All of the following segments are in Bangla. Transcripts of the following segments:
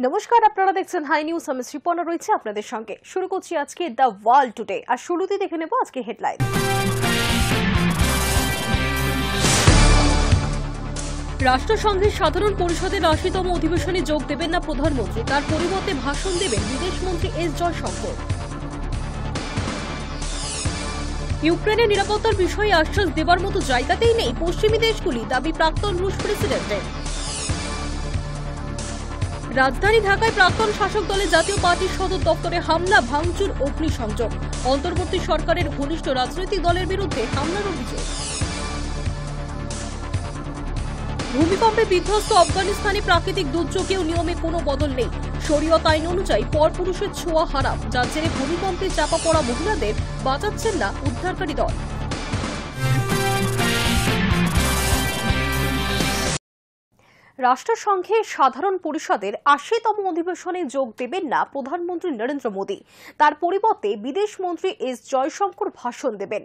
নমস্কার, আপনারা দেখছেন হাই নিউজ। আমি শ্রীপর্ণা রয়েছে আপনাদের সঙ্গে। শুরু করছি আজকে দ্য ওয়ার্ল্ড টুডে। আর শুরুতেই দেখে নেব আজকে হেডলাইন। রাষ্ট্রসংঘের সাধারণ পরিষদের ৮০তম অধিবেশনে যোগ দেবেন না প্রধানমন্ত্রী, তার পরিবর্তে ভাষণ দেবেন বিদেশমন্ত্রী এস জয়শঙ্কর। ইউক্রেনের নিরাপত্তার বিষয়ে আশ্বাস দেবার মতো জায়গাতেই নেই পশ্চিমী দেশগুলি, দাবি প্রাক্তন রুশ প্রেসিডেন্টের। রাজধানী ঢাকায় প্রাক্তন শাসক দলের জাতীয় পার্টির সদর দপ্তরে হামলা, ভাঙচুর, অগ্নিসংযোগ। অন্তর্বর্তী সরকারের ঘনিষ্ঠ রাজনৈতিক দলের বিরুদ্ধে হামলার অভিযোগ। ভূমিকম্পে বিধ্বস্ত আফগানিস্তানে প্রাকৃতিক দুর্যোগেও নিয়মে কোনো বদল নেই। শরীয়ত আইন অনুযায়ী পরপুরুষের ছোঁয়া হারাম, যার জেরে ভূমিকম্পে চাপা পড়া মহিলাদের বাঁচাচ্ছেন না উদ্ধারকারী দল। রাষ্ট্রসংঘের সাধারণ পরিষদের ৮০তম অধিবেশনে যোগ দেবেন না প্রধানমন্ত্রী নরেন্দ্র মোদী, তার পরিবর্তে বিদেশমন্ত্রী এস জয়শঙ্কর ভাষণ দেবেন।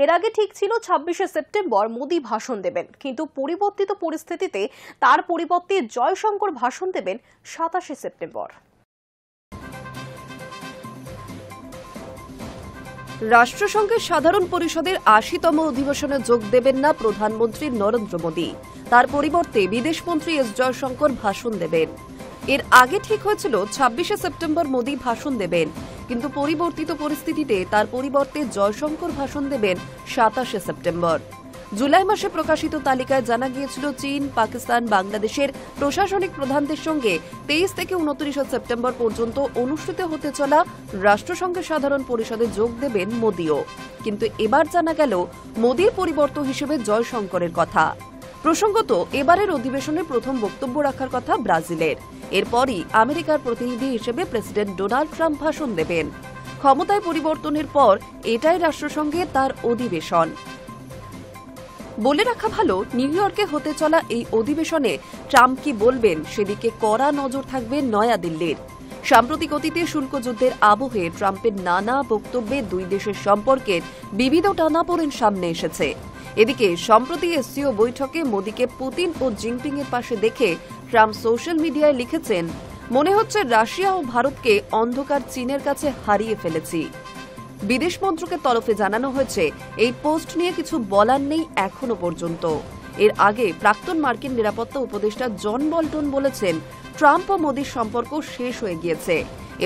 এর আগে ঠিক ছিল ২৬শে সেপ্টেম্বর মোদী ভাষণ দেবেন, কিন্তু পরিবর্তিত পরিস্থিতিতে তার পরিবর্তে জয়শঙ্কর ভাষণ দেবেন ২৭শে সেপ্টেম্বর। রাষ্ট্রসংঘের সাধারণ পরিষদের ৮০তম অধিবেশনে যোগ দেবেন না প্রধানমন্ত্রী নরেন্দ্র মোদী, তার পরিবর্তে বিদেশমন্ত্রী এস জয়শঙ্কর ভাষণ দেবেন। এর আগে ঠিক হয়েছিল ২৬শে সেপ্টেম্বর মোদী ভাষণ দেবেন, কিন্তু পরিবর্তিত পরিস্থিতিতে তার পরিবর্তে জয়শঙ্কর ভাষণ দেবেন ২৭শে সেপ্টেম্বর। জুলাই মাসে প্রকাশিত তালিকায় জানা গিয়েছিল চীন, পাকিস্তান, বাংলাদেশের প্রশাসনিক প্রধানদের সঙ্গে ২৩ থেকে ২৯ সেপ্টেম্বর পর্যন্ত অনুষ্ঠিত হতে চলা রাষ্ট্রসংঘের সাধারণ পরিষদে যোগ দেবেন মোদীও। কিন্তু এবার জানা গেল মোদীর পরিবর্তন হিসেবে জয়শঙ্করের কথা। প্রসঙ্গত, এবারের অধিবেশনে প্রথম বক্তব্য রাখার কথা ব্রাজিলের। এরপরই আমেরিকার প্রতিনিধি হিসেবে প্রেসিডেন্ট ডোনাল্ড ট্রাম্প ভাষণ দেবেন। ক্ষমতায় পরিবর্তনের পর এটাই রাষ্ট্রসংঘে তার অধিবেশন। বলে রাখা ভালো, নিউ ইয়র্কে হতে চলা এই অধিবেশনে ট্রাম্প কি বলবেন সেদিকে কড়া নজর থাকবে নয়াদিল্লির। সাম্প্রতিক অতীতে শুল্ক যুদ্ধের আবহে ট্রাম্পের নানা বক্তব্যে দুই দেশের সম্পর্কের বিবিধ টানাপোড়েন সামনে এসেছে। এদিকে সম্প্রতি এসসিও বৈঠকে মোদীকে পুতিন ও জিনপিং এর পাশে দেখে ট্রাম্প সোশ্যাল মিডিয়ায় লিখেছেন, মনে হচ্ছে রাশিয়া ও ভারতকে অন্ধকার চীনের কাছে হারিয়ে ফেলেছি। বিদেশ মন্ত্রকের তরফে জানানো হয়েছে, এই পোস্ট নিয়ে কিছু বলার নেই এখনো পর্যন্ত। এর আগে প্রাক্তন মার্কিন নিরাপত্তা উপদেষ্টা জন বল্টন বলেছেন, ট্রাম্প ও মোদীর সম্পর্ক শেষ হয়ে গিয়েছে।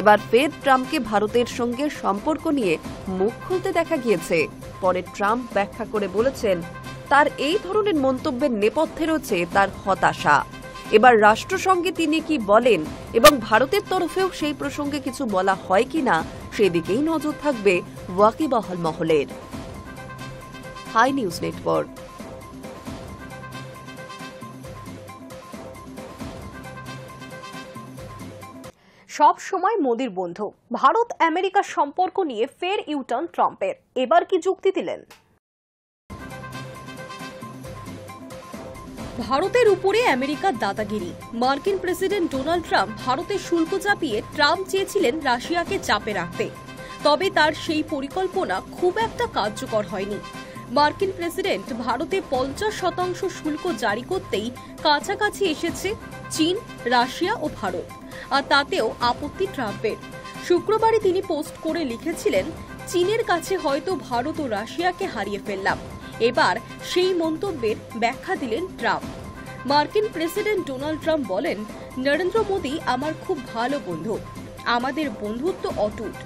এবার ফের ট্রাম্পকে ভারতের সঙ্গে সম্পর্ক নিয়ে মুখ খুলতে দেখা গিয়েছে। পরে ট্রাম্প ব্যাখ্যা করে বলেছেন, তার এই ধরনের মন্তব্যের নেপথ্যে রয়েছে তার হতাশা। এবার রাষ্ট্রসংঘে তিনি কি বলেন এবং ভারতের তরফেও সেই প্রসঙ্গে কিছু বলা হয় কিনা সেদিকেই নজর থাকবে ওয়াকিবহাল মহলের। Hi News Network. সব সময় মোদীর বন্ধু। ভারত আমেরিকা সম্পর্ক নিয়ে ফের ইউটার্ন ট্রাম্পের। এবার কি যুক্তি দিলেন? ভারতের উপরে আমেরিকার দাদাগিরি। মার্কিন প্রেসিডেন্ট ডোনাল্ড ট্রাম্প ভারতের শুল্ক চাপিয়ে ট্রাম্প চেয়েছিলেন রাশিয়াকে চাপে রাখতে, তবে তার সেই পরিকল্পনা খুব একটা কার্যকর হয়নি। মার্কিন প্রেসিডেন্ট ভারতে ৫০% শুল্ক জারি করতেই কাছাকাছি এসেছে চীন, রাশিয়া ও ভারত, আর তাতেও আপত্তি ট্রাম্পের। শুক্রবারই তিনি পোস্ট করে লিখেছিলেন, চীনের কাছে হয়তো ভারত ও রাশিয়াকে হারিয়ে ফেললাম। এবার সেই মন্তব্যের ব্যাখ্যা দিলেন ট্রাম্প। মার্কিন প্রেসিডেন্ট ডোনাল্ড ট্রাম্প বলেন, নরেন্দ্র মোদী আমার খুব ভালো বন্ধু, আমাদের বন্ধুত্ব অটুট।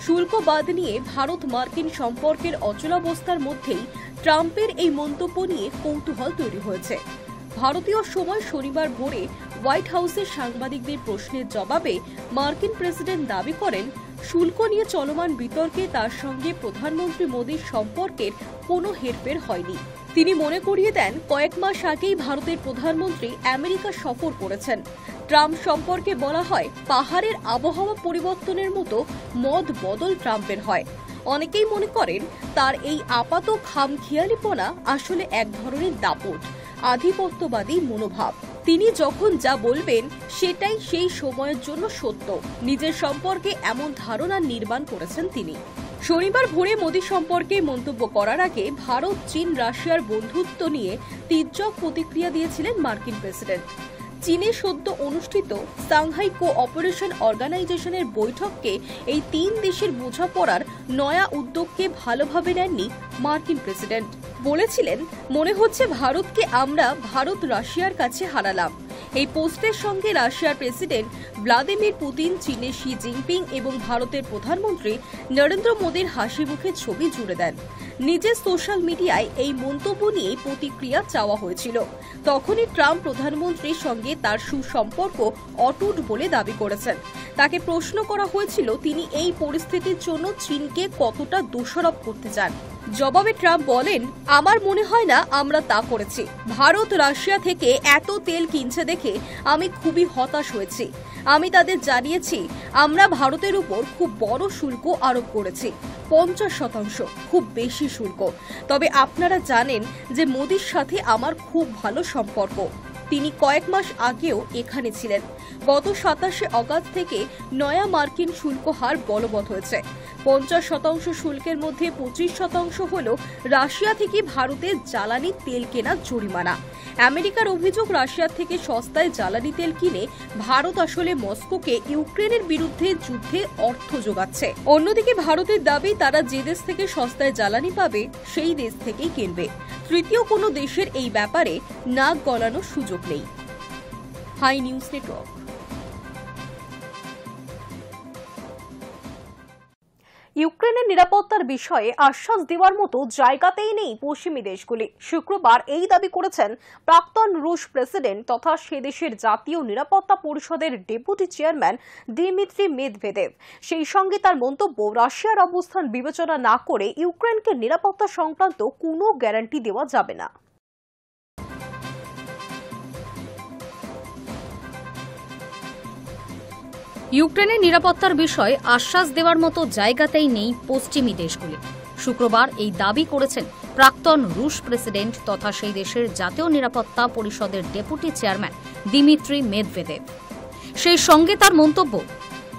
শুল্ক বাদ নিয়ে ভারত মার্কিন সম্পর্কের অচলাবস্থার মধ্যেই ট্রাম্পের এই মন্তব্য নিয়ে কৌতূহল তৈরি হয়েছে। ভারতীয় সময় শনিবার ভোরে হোয়াইট হাউসের সাংবাদিকদের প্রশ্নের জবাবে মার্কিন প্রেসিডেন্ট দাবি করেন, শুল্ক নিয়ে চলমান বিতর্কে তার সঙ্গে প্রধানমন্ত্রী মোদীর সম্পর্কের কোনো হেরফের হয়নি। তিনি মনে করিয়ে দেন, কয়েক মাস আগেই ভারতের প্রধানমন্ত্রী আমেরিকা সফর করেছেন। ট্রাম্প সম্পর্কে বলা হয়, পাহাড়ের আবহাওয়া পরিবর্তনের মতো মত বদল ট্রাম্পের হয়। অনেকেই মনে করেন তার এই আপাত খামখেয়ালিপনা আসলে এক ধরনের দাপট, আধিপত্যবাদী মনোভাব। তিনি যখন যা বলবেন সেটাই সেই সময়ের জন্য সত্য। নিজের সম্পর্কে এমন ধারণা নির্মাণ করেছেন তিনি। শনিবার ভোরে মোদী সম্পর্কে মন্তব্য করার আগে ভারত, চীন, রাশিয়ার বন্ধুত্ব নিয়ে তীর্যক প্রতিক্রিয়া দিয়েছিলেন মার্কিন প্রেসিডেন্ট। চীনে সদ্য অনুষ্ঠিত সাংহাই কোঅপারেশন অর্গানাইজেশনের বৈঠককে এই 3 দেশের বোঝাপড়ার নয়া উদ্যোগকে ভালোভাবে নেননি মার্কিন প্রেসিডেন্ট। বলেছিলেন, মনে হচ্ছে ভারতকে আমরা ভারত রাশিয়ার কাছে হারালাম। এই পোস্টের সঙ্গে রাশিয়ার প্রেসিডেন্ট ভ্লাদিমির পুতিন, চীনের শি জিনপিং এবং ভারতের প্রধানমন্ত্রী নরেন্দ্র মোদীর হাসি মুখের ছবি জুড়ে দেন। নিজের সোশ্যাল মিডিয়ায় এই মন্তব্য নিয়ে প্রতিক্রিয়া চাওয়া হয়েছিল। তখনই ট্রাম্প প্রধানমন্ত্রীর সঙ্গে তার সুসম্পর্ক অটুট বলে দাবি করেছেন। তাকে প্রশ্ন করা হয়েছিল তিনি এই পরিস্থিতির জন্য চীনকে কতটা দোষারোপ করতে চান। জবাবে ট্রাম্প বলেন, আমার মনে হয় না আমরা তা করেছি। ভারত রাশিয়া থেকে এত তেল কিনছে দেখে আমি খুবই হতাশ হয়েছি। আমি তাদের জানিয়েছি আমরা ভারতের উপর খুব বড় শুল্ক আরোপ করেছি, 50%, খুব বেশি শুল্ক। তবে আপনারা জানেন যে মোদির সাথে আমার খুব ভালো সম্পর্ক। তিনি কয়েক মাস আগেও এখানে ছিলেন। গত 27 অগাস্ট থেকে নয়া মার্কিন শুল্ক হার বলবৎ হয়েছে। 50% শুল্কের মধ্যে 25% হল রাশিয়া থেকে ভারতের জ্বালানি তেল কেনার জরিমানা। আমেরিকার অভিযোগ, রাশিয়া থেকে সস্তায় জ্বালানি তেল কিনে ভারত আসলে মস্কোকে ইউক্রেনের বিরুদ্ধে যুদ্ধে অর্থ যোগাচ্ছে। অন্যদিকে ভারতের দাবি তারা যে দেশ থেকে সস্তায় জ্বালানি পাবে সেই দেশ থেকেই কিনবে। তৃতীয় কোনো দেশের এই ব্যাপারে নাক গলানোর সুযোগ নেই। Hi News Network. ইউক্রেনের নিরাপত্তার বিষয়ে আশ্বাস দেওয়ার মতো জায়গাতেই নেই পশ্চিমী দেশগুলি। শুক্রবার এই দাবি করেছেন প্রাক্তন রুশ প্রেসিডেন্ট তথা সে দেশের জাতীয় নিরাপত্তা পরিষদের ডেপুটি চেয়ারম্যান দিমিত্রি মেদভেদেভ। সেই সঙ্গে তার মন্তব্য, রাশিয়ার অবস্থান বিবেচনা না করে ইউক্রেনকে নিরাপত্তা সংক্রান্ত কোনো গ্যারান্টি দেওয়া যাবে না। ইউক্রেনের নিরাপত্তার বিষয়ে আশ্বাস দেওয়ার মতো জায়গাতেই নেই পশ্চিমী দেশগুলি। শুক্রবার এই দাবি করেছেন প্রাক্তন রুশ প্রেসিডেন্ট তথা সেই দেশের জাতীয় নিরাপত্তা পরিষদের ডেপুটি চেয়ারম্যান দিমিত্রি মেদভেদেভ। সেই সঙ্গে তার মন্তব্য,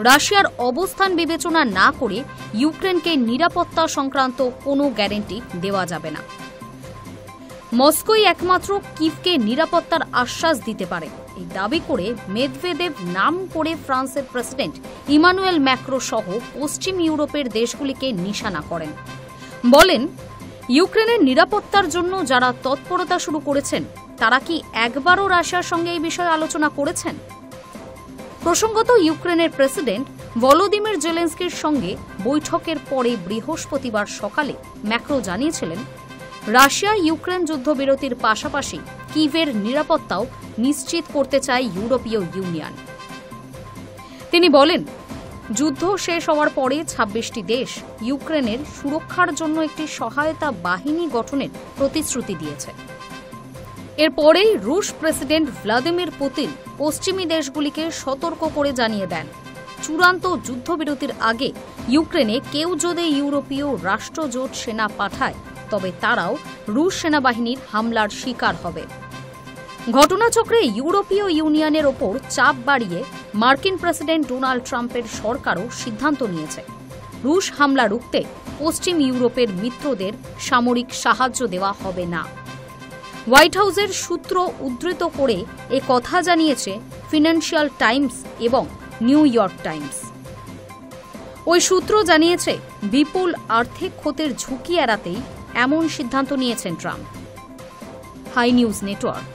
রাশিয়ার অবস্থান বিবেচনা না করে ইউক্রেনকে নিরাপত্তা সংক্রান্ত কোনো গ্যারান্টি দেওয়া যাবে না। মস্কোই একমাত্র কিভকে নিরাপত্তার আশ্বাস দিতে পারে, এই দাবি করে মেদভেদেভ নাম করে ফ্রান্সের প্রেসিডেন্ট ইমানুয়েল ম্যাক্রো সহ পশ্চিম ইউরোপের দেশগুলিকে নিশানা করেন। বলেন, ইউক্রেনের নিরাপত্তার জন্য যারা তৎপরতা শুরু করেছেন তারা কি একবারও রাশিয়ার সঙ্গে এই বিষয়ে আলোচনা করেছেন? প্রসঙ্গত, ইউক্রেনের প্রেসিডেন্ট ভলোদিমির জেলেনস্কির সঙ্গে বৈঠকের পরে বৃহস্পতিবার সকালে ম্যাক্রো জানিয়েছিলেন, রাশিয়া ইউক্রেন যুদ্ধবিরতির পাশাপাশি কিভের নিরাপত্তাও নিশ্চিত করতে চায় ইউরোপীয় ইউনিয়ন। তিনি বলেন, যুদ্ধ শেষ হওয়ার পরে 26টি দেশ ইউক্রেনের সুরক্ষার জন্য একটি সহায়তা বাহিনী গঠনের প্রতিশ্রুতি দিয়েছে। এরপরেই রুশ প্রেসিডেন্ট ভ্লাদিমির পুতিন পশ্চিমী দেশগুলিকে সতর্ক করে জানিয়ে দেন, চূড়ান্ত যুদ্ধবিরতির আগে ইউক্রেনে কেউ যদি ইউরোপীয় রাষ্ট্রজোট সেনা পাঠায় তবে তারাও রুশ সেনাবাহিনীর হামলার শিকার হবে। ঘটনাচক্রে ইউরোপীয় ইউনিয়নের ওপর চাপ বাড়িয়ে মার্কিন প্রেসিডেন্ট ডোনাল্ড ট্রাম্পের সরকারও সিদ্ধান্ত নিয়েছে, রুশ হামলা রুখতে পশ্চিম ইউরোপের মিত্রদের সামরিক সাহায্য দেওয়া হবে না। হোয়াইট হাউসের সূত্র উদ্ধৃত করে এ কথা জানিয়েছে ফিনান্সিয়াল টাইমস এবং নিউ ইয়র্ক টাইমস। ওই সূত্র জানিয়েছে, বিপুল আর্থিক ক্ষতির ঝুঁকি এড়াতেই এমন সিদ্ধান্ত নিয়েছেন ট্রাম্প। High News network.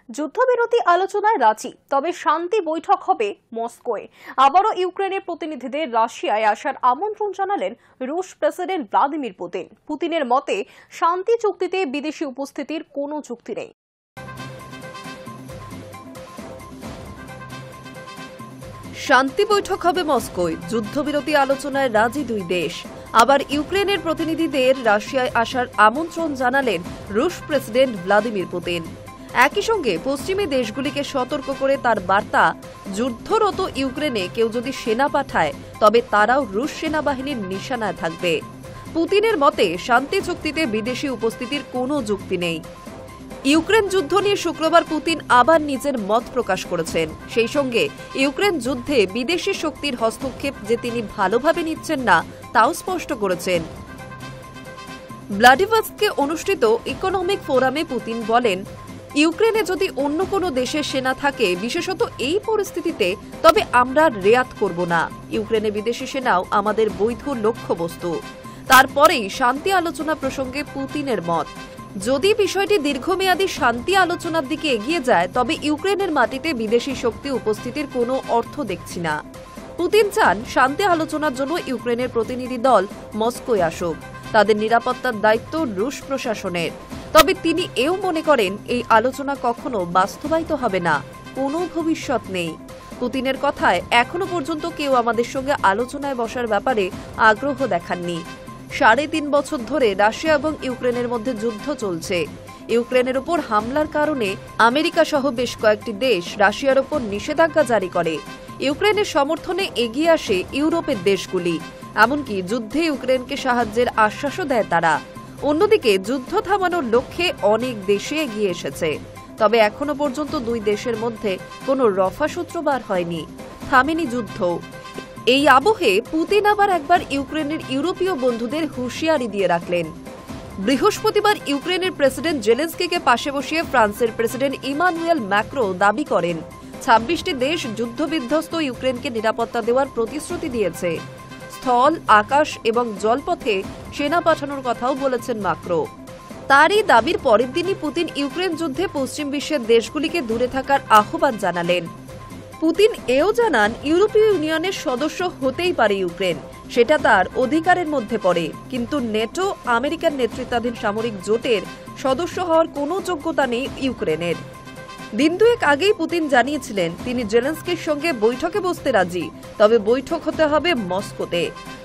যুদ্ধবিরতি আলোচনায় রাজি, তবে শান্তি বৈঠক হবে মস্কোয়। আবারও ইউক্রেনের প্রতিনিধিদের রাশিয়ায় আসার আমন্ত্রণ জানালেন রুশ প্রেসিডেন্ট ভ্লাদিমির পুতিন। পুতিনের মতে, শান্তি চুক্তিতে বিদেশি উপস্থিতির কোনো চুক্তি নেই। শান্তি বৈঠক হবে মস্কোয়, যুদ্ধবিরতি আলোচনায় রাজি দুই দেশ। আবার ইউক্রেনের প্রতিনিধিদের রাশিয়ায় আসার আমন্ত্রণ জানালেন রুশ প্রেসিডেন্ট ভ্লাদিমির পুতিন। একই সঙ্গে পশ্চিমী দেশগুলিকে সতর্ক করে তার বার্তা, যুদ্ধরত ইউক্রেনে কেউ যদি সেনা পাঠায় তবে তারাও রুশ সেনাবাহিনীর নিশানায় থাকবে। পুতিনের মতে, শান্তি চুক্তিতে বিদেশি উপস্থিতির কোনো যুক্তি নেই। ইউক্রেন যুদ্ধ নিয়ে শুক্রবার পুতিন আবার নিজের মত প্রকাশ করেছেন। সেই সঙ্গে ইউক্রেন যুদ্ধে বিদেশি শক্তির হস্তক্ষেপ যে তিনি ভালোভাবে নিচ্ছেন না তাও স্পষ্ট করেছেন। ভ্লাদিভস্টকে অনুষ্ঠিত ইকোনমিক ফোরামে পুতিন বলেন, ইউক্রেনে যদি অন্য কোনো দেশের সেনা থাকে, বিশেষত এই পরিস্থিতিতে, তবে আমরা রেয়াত করব না। ইউক্রেনে বিদেশি সেনাও আমাদের বৈধ লক্ষ্যবস্তু। তারপরেই শান্তি আলোচনা প্রসঙ্গে পুতিনের মত, যদি বিষয়টি দীর্ঘমেয়াদী শান্তি আলোচনার দিকে এগিয়ে যায়, তবে ইউক্রেনের মাটিতে বিদেশি শক্তি উপস্থিতির কোনো অর্থ দেখছি না। পুতিন চান শান্তি আলোচনার জন্য ইউক্রেনের প্রতিনিধি দল মস্কোয় আসুক। তাদের নিরাপত্তার দায়িত্ব রুশ প্রশাসনের। তবে তিনি এও মনে করেন এই আলোচনা কখনো বাস্তবায়িত হবে না, কোনো ভবিষ্যৎ নেই। পুতিনের কথায় এখনো পর্যন্ত কেউ আমাদের সঙ্গে আলোচনায় বসার ব্যাপারে আগ্রহ দেখাননি। 3.5 বছর ধরে রাশিয়া এবং ইউক্রেনের মধ্যে যুদ্ধ চলছে। ইউক্রেনের উপর হামলার কারণে আমেরিকা সহ বেশ কয়েকটি দেশ রাশিয়ার উপর নিষেধাজ্ঞা জারি করে। ইউক্রেনের সমর্থনে এগিয়ে আসে ইউরোপের দেশগুলি, এমনকি যুদ্ধে ইউক্রেনকে সাহায্যের আশ্বাসও দেয় তারা। অন্যদিকে যুদ্ধ থামানোর লক্ষ্যে অনেক দেশে এগিয়ে এসেছে, তবে এখনো পর্যন্ত দুই দেশের মধ্যে কোনো রফাসূত্র বার হয়নি, থামেনি যুদ্ধ। এই আবহে পুতিন আবার একবার ইউক্রেনের ইউরোপীয় বন্ধুদের হুঁশিয়ারি দিয়ে রাখলেন। বৃহস্পতিবার ইউক্রেনের প্রেসিডেন্ট জেলেনস্কিকে পাশে বসিয়ে ফ্রান্সের প্রেসিডেন্ট ইমানুয়েল ম্যাক্রো দাবি করেন 26টি দেশ যুদ্ধবিধ্বস্ত ইউক্রেনকে নিরাপত্তা দেওয়ার প্রতিশ্রুতি দিয়েছে। স্থল, আকাশ এবং জলপথে সেনা পাঠানোর কথাও বলেছেন ম্যাক্রো। তারই দাবির পরের দিনই পুতিন ইউক্রেন যুদ্ধে পশ্চিম বিশ্বের দেশগুলিকে দূরে থাকার আহ্বান জানালেন। পুতিন এও জানান, ইউরোপীয় ইউনিয়নের সদস্য হতেই পারে ইউক্রেন, সেটা তার অধিকারের মধ্যে পড়ে, কিন্তু নেটো, আমেরিকার নেতৃত্বাধীন সামরিক জোটের সদস্য হওয়ার কোনো যোগ্যতা নেই ইউক্রেনের। দিন দুয়েক আগেই পুতিন জানিয়েছিলেন তিনি জেলেনস্কির সঙ্গে বৈঠকে বসতে রাজি, তবে বৈঠক হতে হবে মস্কোতে।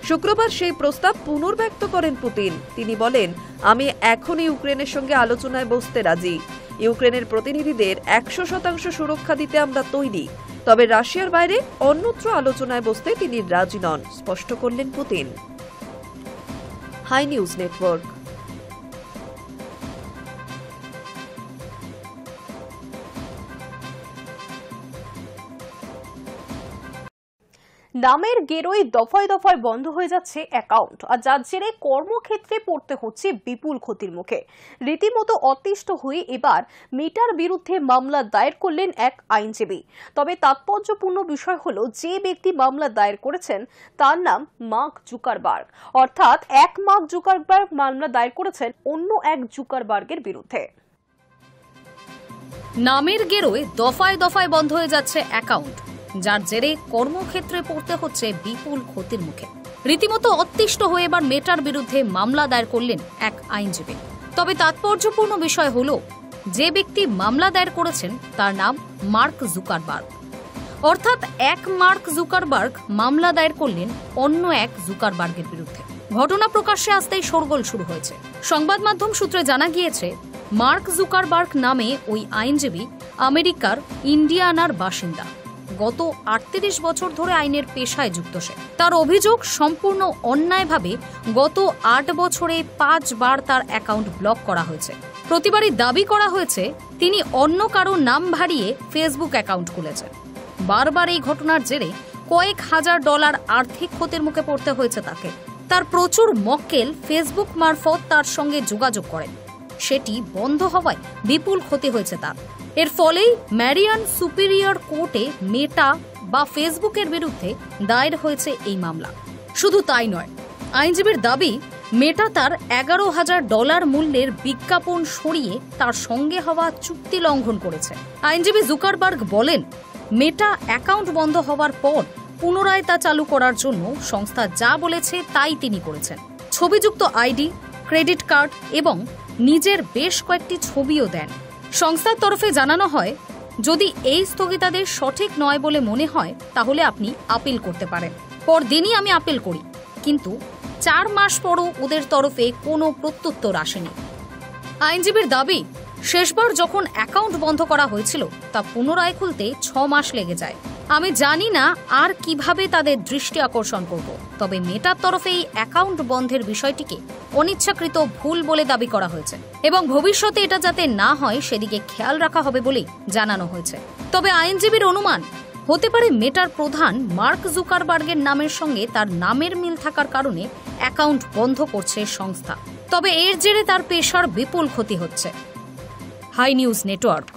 শুক্রবার সেই প্রস্তাব পুনর্ব্যক্ত করেন পুতিন। তিনি বলেন, আমি এখনই ইউক্রেনের সঙ্গে আলোচনায় বসতে রাজি। ইউক্রেনের প্রতিনিধিদের 100% সুরক্ষা দিতে আমরা তৈরি, তবে রাশিয়ার বাইরে অন্যত্র আলোচনায় বসতে তিনি রাজি নন, স্পষ্ট করলেন পুতিন। High News network. নামের গেরোয় দফায় দফায় বন্ধ হয়ে যাচ্ছে অ্যাকাউন্ট, আর যার জেরে কর্মক্ষেত্রে পড়তে হচ্ছে বিপুল ক্ষতির মুখে। রীতিমতো অতিষ্ঠ হয়ে এবার মেটার বিরুদ্ধে মামলা দায়ের করলেন এক আইনজীবী। তবে তাৎপর্যপূর্ণ বিষয় হলো, যে ব্যক্তি মামলা দায়ের করেছেন তার নাম মার্ক জুকারবার্গ। অর্থাৎ এক মার্ক জুকারবার্গ মামলা দায়ের করেছেন অন্য এক জুকারবার্গের বিরুদ্ধে। নামের গেরোয় দফায় দফায় বন্ধ হয়ে যাচ্ছে অ্যাকাউন্ট, যার জেরে কর্মক্ষেত্রে পড়তে হচ্ছে বিপুল ক্ষতির মুখে। রীতিমতো অতিষ্ঠ হয়ে এবার মেটার বিরুদ্ধে মামলা দায়ের করলেন এক আইনজীবী। তবে তাৎপর্যপূর্ণ বিষয় হলো, যে ব্যক্তি মামলা দায়ের করেছেন তার নাম মার্ক জুকারবার্গ। অর্থাৎ এক মার্ক জুকারবার্গ মামলা দায়ের করলেন অন্য এক জুকারবার্গের বিরুদ্ধে। ঘটনা প্রকাশ্যে আসতেই শোরগোল শুরু হয়েছে। সংবাদ মাধ্যম সূত্রে জানা গিয়েছে, মার্ক জুকারবার্গ নামে ওই আইনজীবী আমেরিকার ইন্ডিয়ানার বাসিন্দা। গত 38 বছর ধরে আইনের পেশায় যুক্ত সে। তার অভিযোগ, সম্পূর্ণ অন্যায়ভাবে গত 8 বছরে 5 বার তার অ্যাকাউন্ট ব্লক করা হয়েছে। প্রতিবারই দাবি করা হয়েছে তিনি অন্য কারো নাম ভারিয়ে ফেসবুক অ্যাকাউন্ট খুলেছেন। বারবার এই ঘটনার জেরে কয়েক হাজার ডলার আর্থিক ক্ষতির মুখে পড়তে হয়েছে তাকে। তার প্রচুর মক্কেল ফেসবুক মারফত তার সঙ্গে যোগাযোগ করেন, সেটি বন্ধ হওয়ায় বিপুল ক্ষতি হয়েছে তার। এর ফলেই ম্যারিয়ান সুপিরিয়র কোর্টে মেটা বা ফেসবুকের বিরুদ্ধে দায়ের হয়েছে এই মামলা। শুধু তাই নয়, আইনজীবীর দাবি, মেটা তার $11,000 মূল্যের বিজ্ঞাপন সরিয়ে তার সঙ্গে হওয়া চুক্তি লঙ্ঘন করেছে। আইনজীবী জুকারবার্গ বলেন, মেটা অ্যাকাউন্ট বন্ধ হওয়ার পর পুনরায় তা চালু করার জন্য সংস্থা যা বলেছে তাই তিনি করেছেন। ছবিযুক্ত আইডি, ক্রেডিট কার্ড এবং নিজের বেশ কয়েকটি ছবিও দেন। সংস্থার তরফে জানানো হয়, যদি এই স্থগিতাদেশ সঠিক নয় বলে মনে হয় তাহলে আপনি আপিল করতে পারেন। পরদিনই আমি আপিল করি, কিন্তু 4 মাস পরও ওদের তরফে কোনো প্রত্যুত্তর আসেনি। আইনজীবীর দাবি, শেষবার যখন অ্যাকাউন্ট বন্ধ করা হয়েছিল তা পুনরায় খুলতে 6 মাস লেগে যায়। আমি জানি না আর কিভাবে তাদের দৃষ্টি আকর্ষণ করব, তবে মেটার তরফে এই অ্যাকাউন্ট বন্ধের বিষয়টিকে অনিচ্ছাকৃত ভুল বলে দাবি করা হয়েছে এবং ভবিষ্যতে এটা যাতে না হয় সেদিকে খেয়াল রাখা হবে বলেই জানানো হয়েছে। তবে আইনজীবীর অনুমান, হতে পারে মেটার প্রধান মার্ক জুকারবার্গের নামের সঙ্গে তার নামের মিল থাকার কারণে অ্যাকাউন্ট বন্ধ করছে সংস্থা। তবে এর জেরে তার পেশার বিপুল ক্ষতি হচ্ছে। Hi News Network.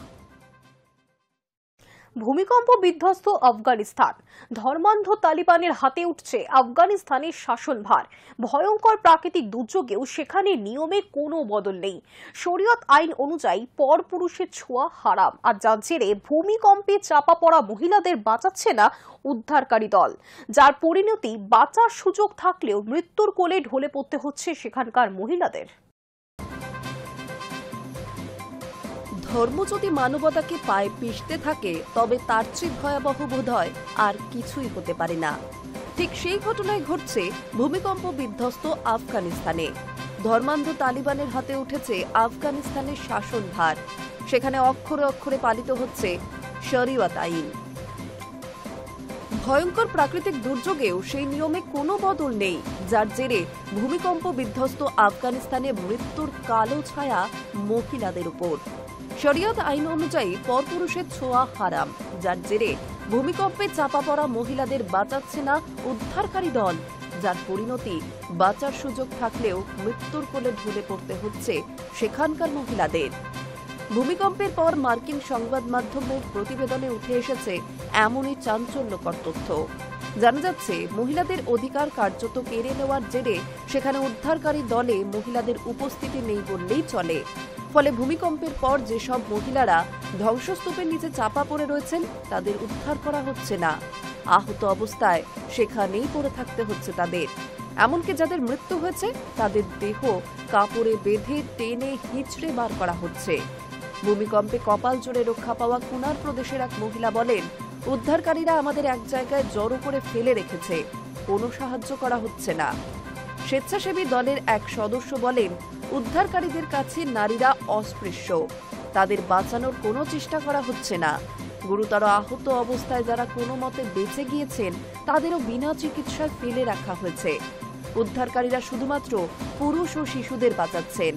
ভূমিকম্প বিধ্বস্ত আফগানিস্তান, ধর্মান্ধ তালিবানের হাতে উঠছে আফগানিস্তানের শাসনভার। ভয়ঙ্কর প্রাকৃতিক দুর্যোগেও সেখানে নিয়মে কোনো বদল নেই। শরিয়ত আইন অনুযায়ী পরপুরুষের ছোঁয়া হারাম, আর যার জেরে ভূমিকম্পে চাপা পড়া মহিলাদের বাঁচাচ্ছে না উদ্ধারকারী দল, যার পরিণতি বাঁচার সুযোগ থাকলেও মৃত্যুর কোলে ঢলে পড়তে হচ্ছে সেখানকার মহিলাদের। ধর্ম যদি মানবতাকে পায়ে পিষতে থাকে তবে তার চেয়ে ভয়াবহ বোধ হয় আর কিছুই হতে পারে না। ঠিক সেই ঘটনায় ঘটছে ভূমিকম্প বিধ্বস্ত আফগানিস্তানে। ধর্মান্ধ তালিবানের হাতে উঠেছে আফগানিস্তানের শাসনভার। সেখানে অক্ষরে অক্ষরে পালিত হচ্ছে শরিয়ত আইন। ভয়ঙ্কর প্রাকৃতিক দুর্যোগেও সেই নিয়মে কোনো বদল নেই, যার জেরে ভূমিকম্প বিধ্বস্ত আফগানিস্তানে মৃত্যুর কালো ছায়া মহিলাদের উপর। শরিয়ত আইন অনুযায়ী পরপুরুষের ছোঁয়া হারাম, যার জেরে ভূমিকম্পে চাপা পড়া মহিলাদের বাঁচাচ্ছে না উদ্ধারকারী দল, যার পরিণতি বাঁচার সুযোগ থাকলেও মৃত্যুর কোলে ঢলে পড়তে হচ্ছে সেখানকার মহিলাদের। ভূমিকম্পের পর মার্কিন সংবাদ মাধ্যমের প্রতিবেদনে উঠে এসেছে এমনই চাঞ্চল্যকর তথ্য। জানা যাচ্ছে মহিলাদের অধিকার কার্যত কেড়ে নেওয়ার জেরে সেখানে উদ্ধারকারী দলে মহিলাদের উপস্থিতি নেই বললেই চলে। ফলে ভূমিকম্পের পর যেসব মহিলারা ধ্বংসস্তূপের নিচে চাপা পড়ে রয়েছেন তাদের উদ্ধার করা হচ্ছে না। আহত অবস্থায় সেখানেই পড়ে থাকতে হচ্ছে তাদের। এমনকি যাদের মৃত্যু হয়েছে তাদের দেহ কাপড়ে বেঁধে টেনে হিচড়ে বার করা হচ্ছে। ভূমিকম্পে কপাল জোড়ে রক্ষা পাওয়া কুনার প্রদেশের এক মহিলা বলেন, উদ্ধারকারীরা আমাদের এক জায়গায় জড়ো করে ফেলে রেখেছে, কোনো সাহায্য করা হচ্ছে না। স্বেচ্ছাসেবী দলের এক সদস্য বলেন, উদ্ধারকারীদের কাছে নারীরা অস্পৃশ্য, তাদের বাঁচানোর কোনো চেষ্টা করা হচ্ছে না। গুরুতর আহত অবস্থায় যারা কোনো মতে বেঁচে গিয়েছেন তাদেরও বিনা চিকিৎসায় ফেলে রাখা হয়েছে। উদ্ধারকারীরা শুধুমাত্র পুরুষ ও শিশুদের বাঁচাচ্ছেন।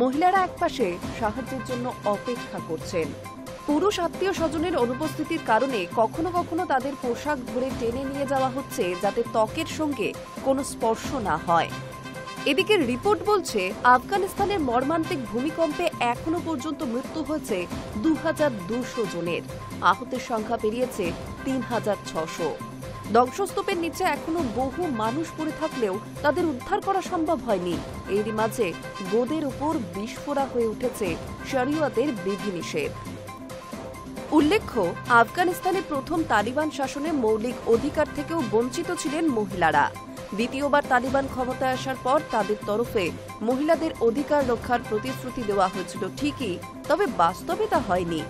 মহিলারা একপাশে সাহায্যের জন্য অপেক্ষা করছেন। পুরুষ আত্মীয় স্বজনের অনুপস্থিতির কারণে কখনো কখনো তাদের পোশাক ধরে টেনে নিয়ে যাওয়া হচ্ছে যাতে ত্বকের সঙ্গে কোনো স্পর্শ না হয়। এদিকে রিপোর্ট বলছে আফগানিস্তানের মর্মান্তিক ভূমিকম্পে এখনো পর্যন্ত মৃত্যু হয়েছে 2200 জনের, আহতের সংখ্যা পেরিয়েছে 3600। ধ্বংসস্তূপের নিচে এখনো বহু মানুষ পড়ে থাকলেও তাদের উদ্ধার করা সম্ভব হয়নি। এরই মাঝে গোদের উপর বিস্ফোরা হয়ে উঠেছে শরিয়তের বিধিনিষেধ। উল্লেখ্য, আফগানিস্তানে প্রথম তালিবান শাসনে মৌলিক অধিকার থেকেও বঞ্চিত ছিলেন মহিলারা। দ্বিতীয়বার তালিবান ক্ষমতায় আসার পর তাদের তরফে মহিলাদের অধিকার রক্ষার প্রতিশ্রুতি দেওয়া হয়েছিল ঠিকই, তবে বাস্তবে তা হয়নি।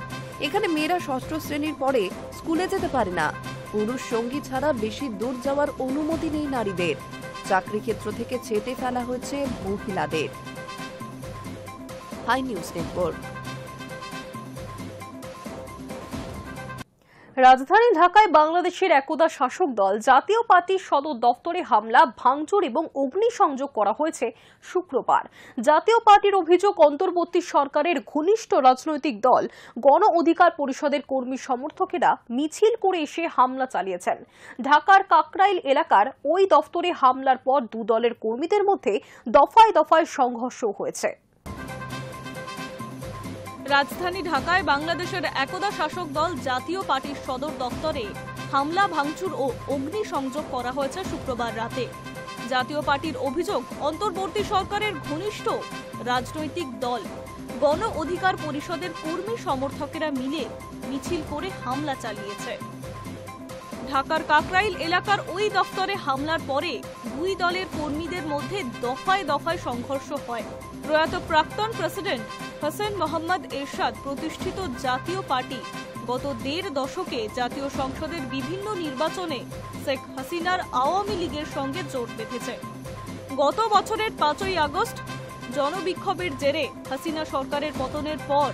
এখানে মেয়েরা ষষ্ঠ শ্রেণীর পরে স্কুলে যেতে পারে না। পুরুষ সঙ্গী ছাড়া বেশি দূর যাওয়ার অনুমতি নেই নারীদের। চাকরি ক্ষেত্র থেকে ছেঁটে ফেলা হয়েছে মহিলাদের। Hi News Network. রাজধানী ঢাকায় বাংলাদেশের একদা শাসক দল জাতীয় পার্টির সদর দফতরে হামলা, ভাঙচুর এবং অগ্নিসংযোগ করা হয়েছে শুক্রবার। জাতীয় পার্টির অভিযোগ, অন্তর্বর্তী সরকারের ঘনিষ্ঠ রাজনৈতিক দল গণ অধিকার পরিষদের কর্মী সমর্থকেরা মিছিল করে এসে হামলা চালিয়েছেন। ঢাকার কাকরাইল এলাকার ওই দফতরে হামলার পর দু দলের কর্মীদের মধ্যে দফায় দফায় সংঘর্ষ হয়েছে। রাজধানী ঢাকায় বাংলাদেশের একদা শাসক দল জাতীয় পার্টির সদর দফতরে হামলা, ভাঙচুর ও অগ্নিসংযোগ করা হয়েছে শুক্রবার রাতে। জাতীয় পার্টির অভিযোগ, অন্তর্বর্তী সরকারের ঘনিষ্ঠ রাজনৈতিক দল গণ অধিকার পরিষদের কর্মী সমর্থকেরা মিলে মিছিল করে হামলা চালিয়েছে। ঢাকার কাকরাইল এলাকার ওই দফতরে হামলার পরে দুই দলের কর্মীদের মধ্যে দফায় দফায় সংঘর্ষ হয়। প্রয়াত প্রাক্তন প্রেসিডেন্ট হোসেন মোহাম্মদ এরশাদ প্রতিষ্ঠিত জাতীয় পার্টি গত ১.৫ দশকে জাতীয় সংসদের বিভিন্ন নির্বাচনে শেখ হাসিনার আওয়ামী লীগের সঙ্গে জোট বেঁধেছে। গত বছরের ৫ই আগস্ট জনবিক্ষোভের জেরে হাসিনা সরকারের পতনের পর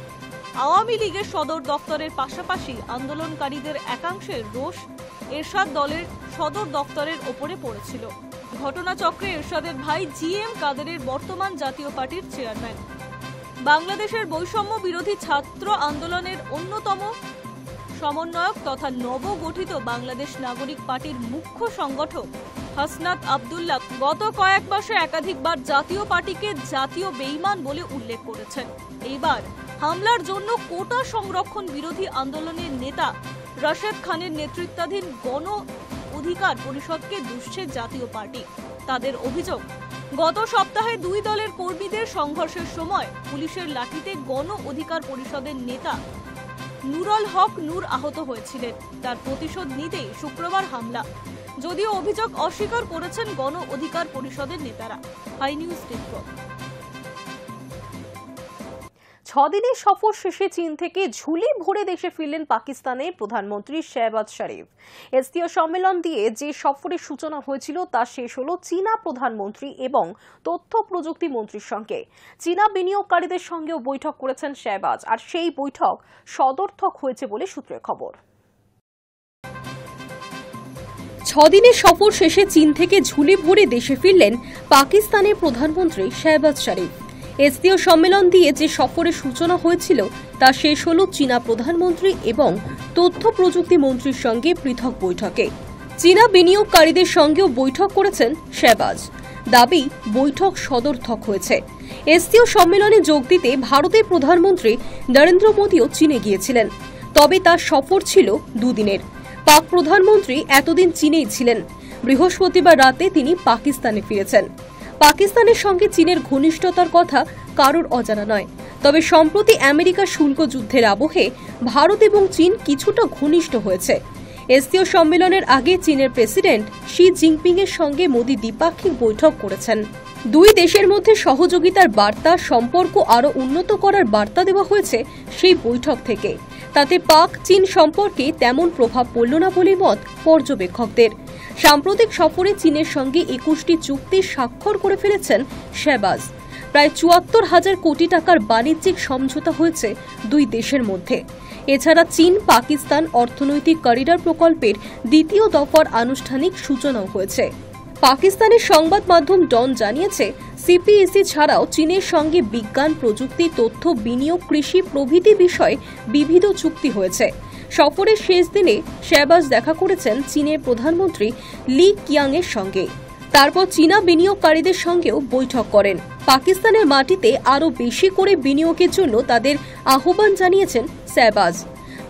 আওয়ামী লীগের সদর দফতরের পাশাপাশি আন্দোলনকারীদের একাংশের রোষ এরশাদ দলের সদর দফতরের ওপরে পড়েছিল। ঘটনাচক্রে এরশাদের ভাই GM কাদেরের বর্তমান জাতীয় পার্টির চেয়ারম্যান। বাংলাদেশের বৈষম্য বিরোধী ছাত্র আন্দোলনের অন্যতম সমন্বয়ক তথা নবগঠিত বাংলাদেশ নাগরিক পার্টির মুখ্য সংগঠক হাসনাত আব্দুল্লাহ গত কয়েক মাসে একাধিকবার জাতীয় পার্টিকে জাতীয় বেঈমান বলে উল্লেখ করেছেন। এইবার হামলার জন্য কোটা সংরক্ষণ বিরোধী আন্দোলনের নেতা রাশেদ খানের নেতৃত্বাধীন গণ অধিকার পরিষদকে দুষছে জাতীয় পার্টি। তাদের অভিযোগ, গত সপ্তাহে দুই দলের কর্মীদের সংঘর্ষের সময় পুলিশের লাঠিতে গণ অধিকার পরিষদের নেতা নুরুল হক নূর আহত হয়েছিলেন। তার প্রতিশোধ নিতেই শুক্রবার হামলা। যদিও অভিযোগ অস্বীকার করেছেন গণ অধিকার পরিষদের নেতারা। High News network. 6 দিনের সফর শেষে চীন থেকে ঝুলি ভরে দেশে ফিরলেন পাকিস্তানের প্রধানমন্ত্রী শেহবাজ শরীফ। এসসিও সম্মেলন দিয়ে যে সফরের সূচনা হয়েছিল তা শেষ হলো চীনা প্রধানমন্ত্রী এবং তথ্য প্রযুক্তি মন্ত্রীর সঙ্গে। চীনা বিনিয়োগকারীদের সঙ্গেও বৈঠক করেছেন শেহবাজ, আর সেই বৈঠক সদর্থক হয়েছে বলে সূত্রের খবর। 6 দিনের সফর শেষে চীন থেকে ঝুলি ভরে দেশে ফিরলেন পাকিস্তানের প্রধানমন্ত্রী শেহবাজ শরীফ। এসসিও সম্মেলন দিয়ে যে সফরের সূচনা হয়েছিল তা শেষ হল চীনা প্রধানমন্ত্রী এবং তথ্য প্রযুক্তি মন্ত্রীর সঙ্গে পৃথক বৈঠকে। চীনা বিনিয়োগকারীদের সঙ্গেও বৈঠক করেছেন শেহবাজ। দাবি, বৈঠক সদর্থক হয়েছে। এসসিও সম্মেলনে যোগ দিতে ভারতের প্রধানমন্ত্রী নরেন্দ্র মোদীও চীনে গিয়েছিলেন, তবে তার সফর ছিল দুদিনের। পাক প্রধানমন্ত্রী এতদিন চীনেই ছিলেন। বৃহস্পতিবার রাতে তিনি পাকিস্তানে ফিরেছেন। পাকিস্তানের সঙ্গে চীনের ঘনিষ্ঠতার কথা কারোর অজানা নয়, তবে সম্প্রতি আমেরিকা শুল্ক যুদ্ধের আবহে ভারত এবং চীন কিছুটা ঘনিষ্ঠ হয়েছে। এসসিও সম্মেলনের আগে চীনের প্রেসিডেন্ট শি জিনপিং এর সঙ্গে মোদি দ্বিপাক্ষিক বৈঠক করেছেন। দুই দেশের মধ্যে সহযোগিতার বার্তা, সম্পর্ক আরও উন্নত করার বার্তা দেওয়া হয়েছে সেই বৈঠক থেকে। তাতে পাক চীন সম্পর্কে তেমন প্রভাব পড়ল না বলে মত পর্যবেক্ষকদের। সাম্প্রতিক সফরে চীনের সঙ্গে 21টি চুক্তি স্বাক্ষর করে ফেলেছেন শেহবাজ। প্রায় 74,000 কোটি টাকার বাণিজ্যিক সমঝোতা হয়েছে দুই দেশের মধ্যে। এছাড়া চীন পাকিস্তান অর্থনৈতিক করিডর প্রকল্পের দ্বিতীয় দফার আনুষ্ঠানিক সূচনাও হয়েছে। পাকিস্তানের সংবাদ মাধ্যম ডন জানিয়েছে, সিপিএসি ছাড়াও চীনের সঙ্গে বিজ্ঞান, প্রযুক্তি, তথ্য, বিনিয়োগ, কৃষি প্রভৃতি বিষয়ে বিবিধ চুক্তি হয়েছে। সফরের শেষ দিনে শেহবাজ দেখা করেছেন চীনের প্রধানমন্ত্রী লি কিয়াং এর সঙ্গে। তারপর চীনা বিনিয়োগকারীদের সঙ্গেও বৈঠক করেন। পাকিস্তানের মাটিতে আরও বেশি করে বিনিয়োগের জন্য তাদের আহ্বান জানিয়েছেন শেহবাজ।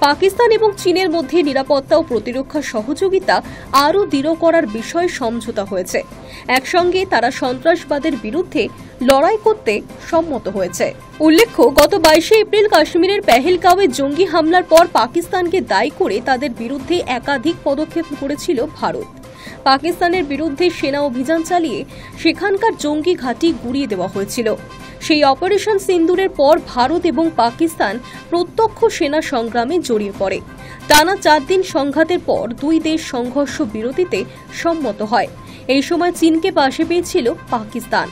পাকিস্তান এবং চীনের মধ্যে নিরাপত্তা ও প্রতিরক্ষা সহযোগিতা আরও দৃঢ় করার বিষয়ে সমঝোতা হয়েছে। একসঙ্গে তারা সন্ত্রাসবাদের বিরুদ্ধে লড়াই করতে সম্মত হয়েছে। উল্লেখ্য, গত 22 এপ্রিল কাশ্মীরের পেহেলগাঁওয়ে জঙ্গি হামলার পর পাকিস্তানকে দায়ী করে তাদের বিরুদ্ধে একাধিক পদক্ষেপ করেছিল ভারত। পাকিস্তানের বিরুদ্ধে সেনা অভিযান চালিয়ে সেখানকার জঙ্গি ঘাঁটি গুঁড়িয়ে দেওয়া হয়েছিল। সেই অপারেশন সিন্দুরের পর ভারত এবং পাকিস্তান প্রত্যক্ষ সেনা সংগ্রামে জড়িয়ে পড়ে। টানা 4 দিন সংঘাতের পর দুই দেশ সংঘর্ষ বিরতিতে সম্মত হয়। এই সময় চীনকে পাশে পেয়েছিল পাকিস্তান।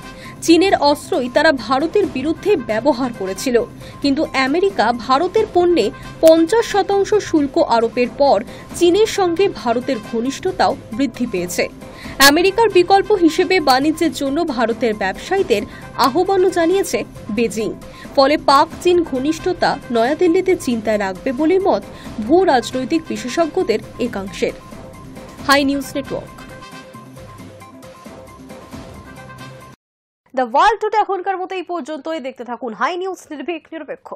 চীনের অস্ত্রই তারা ভারতের বিরুদ্ধে ব্যবহার করেছিল, কিন্তু আমেরিকা ভারতের পণ্যে 50% শুল্ক আরোপের পর চীনের সঙ্গে ভারতের ঘনিষ্ঠতাও বৃদ্ধি পেয়েছে। আমেরিকার বিকল্প হিসেবে বাণিজ্যের জন্য ভারতের ব্যবসায়ীদের আহ্বানও জানিয়েছে বেজিং। ফলে পাক চীন ঘনিষ্ঠতা নয়াদিল্লিতে চিন্তায় রাখবে বলে মত ভূ রাজনৈতিক বিশেষজ্ঞদের একাংশের। Hi News Network. The world today এখনকার মতো এই পর্যন্তই। দেখতে থাকুন হাই নিউজ, নির্ভীক নিরপেক্ষ।